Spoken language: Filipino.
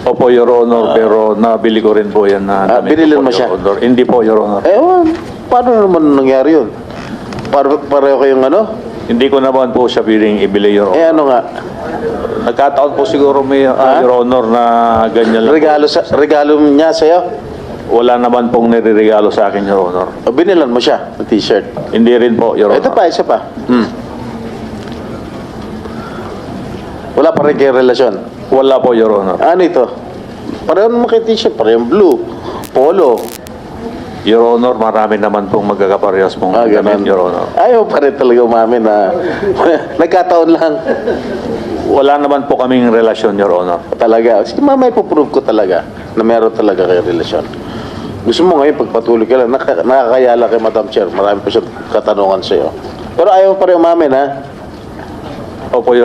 Opo, Your Honor, pero nabili ko rin po yan na damit binili ko po, mo siya? Your Honor. Hindi po, Your Honor. Paano naman nangyari yun? Pareho kayong ano? Hindi ko naman po siya piling ibili, Your Honor. Ano nga? Nagkataon po siguro may, Your Honor, na ganyan lang. Regalo niya sa'yo? Wala naman pong nireregalo sa akin, Your Honor. Binilan mo siya ng t-shirt? Hindi rin po, Your Honor. Ito pa, isa pa. Wala pa rin kayong relasyon? Wala po, Your Honor. Ano ito? Pareho naman kayo t-shirt, pareho blue, polo. Your Honor, marami naman pong magkakaparehas pong damit, Your Honor. Ayaw pa rin talaga umamin na nagkataon lang. Wala naman po kaming relasyon, Your Honor. Talaga. Sige, mamay po-prove ko talaga na meron talaga kayo relasyon. Gusto mo ngayon, pagpatuloy ka lang, nakakayala kay Madam Chair. Marami pa siyang katanungan sa'yo. Pero ayaw pa rin umamin, ha? Opo, Your